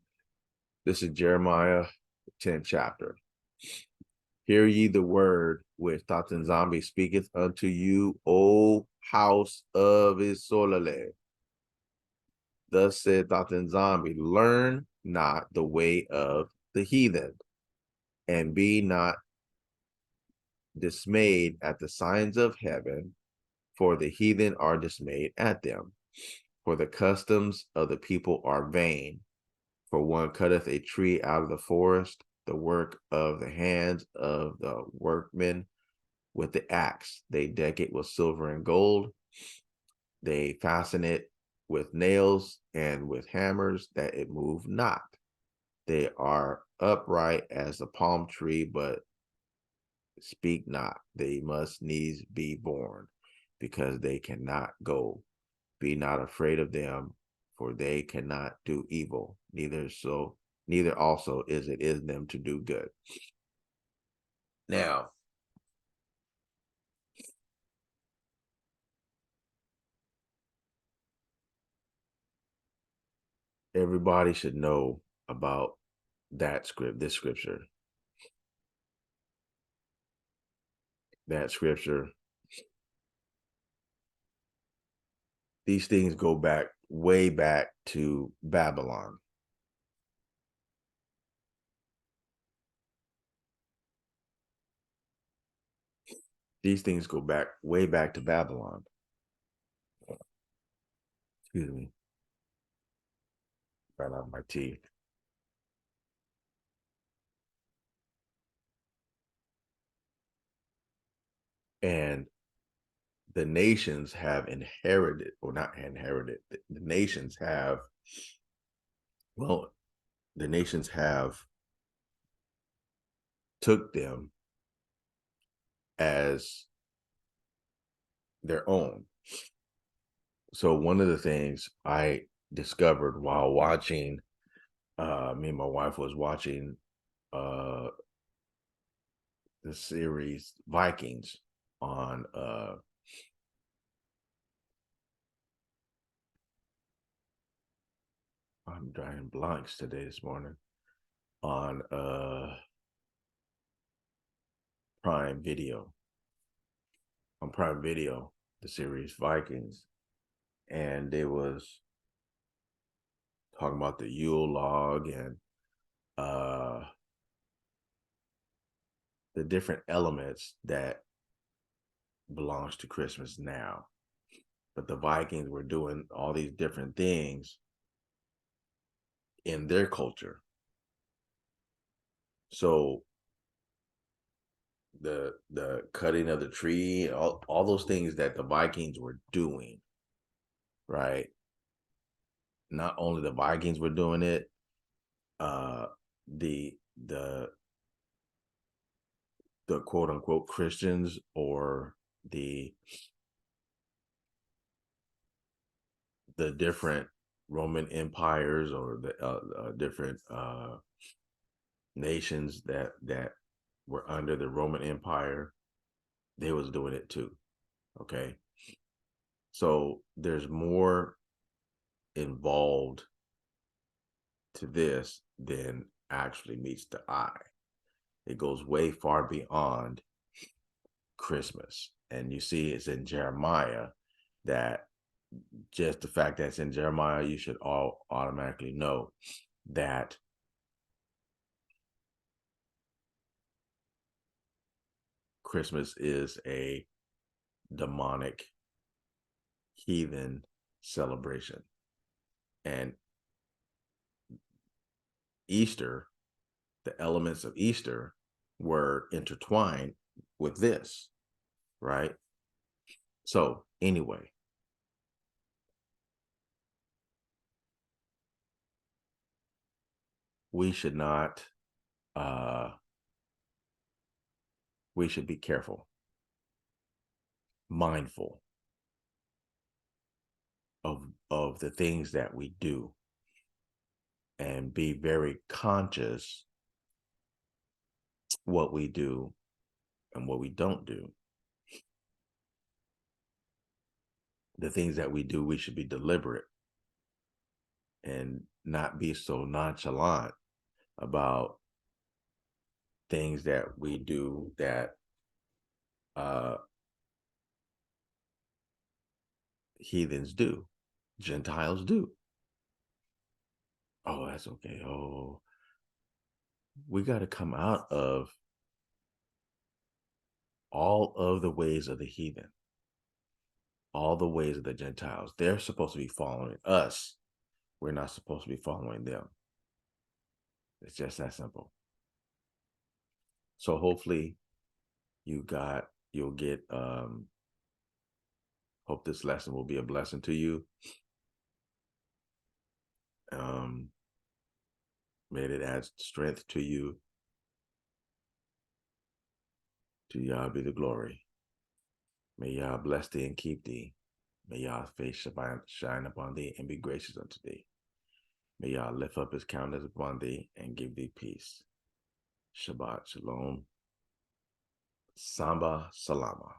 This is Jeremiah 10th chapter. Hear ye the word which Heathen Zombie speaketh unto you, O house of Isolale. Thus said Heathen Zombie, learn not the way of the heathen, and be not dismayed at the signs of heaven, for the heathen are dismayed at them. For the customs of the people are vain. For one cutteth a tree out of the forest, the work of the hands of the workmen with the axe. They deck it with silver and gold. They fasten it with nails and with hammers, that it move not. They are upright as a palm tree, but speak not. They must needs be born, because they cannot go. Be not afraid of them, for they cannot do evil, neither also is it in them to do good. Now, everybody should know about this scripture. That scripture these things go back way back to Babylon. These things go back way back to Babylon. Excuse me. Right out my teeth. And the nations have inherited, or not inherited, the nations have, well, the nations have took them as their own. So one of the things I discovered while watching, me and my wife was watching the series Vikings on I'm drawing blanks today this morning on Prime Video. On Prime Video, the series Vikings, and they was talking about the Yule log and the different elements that belongs to Christmas now. But the Vikings were doing all these different things in their culture. So the cutting of the tree, all those things that the Vikings were doing, right? Not only the Vikings were doing it, the quote unquote Christians, or the different Roman empires, or the different nations that were under the Roman Empire, they was doing it too. Okay, so there's more involved to this than actually meets the eye. It goes way far beyond Christmas, and you see it's in Jeremiah. That just the fact that it's in Jeremiah, you should all automatically know that Christmas is a demonic, heathen celebration. And Easter, the elements of Easter were intertwined with this, right? So, anyway, we should not, we should be careful, mindful of the things that we do, and be very conscious what we do and what we don't do. The things that we do, we should be deliberate and not be so nonchalant about things that we do that heathens do, Gentiles do. Oh, that's okay. Oh, we got to come out of all of the ways of the heathen, all the ways of the Gentiles. They're supposed to be following us. We're not supposed to be following them. It's just that simple. So hopefully you'll get, hope this lesson will be a blessing to you. May it add strength to you. To Yah be the glory. May Yah bless thee and keep thee. May Yah's face shine upon thee and be gracious unto thee. May Yah lift up his countenance upon thee and give thee peace. Shabbat Shalom. Samba Salama.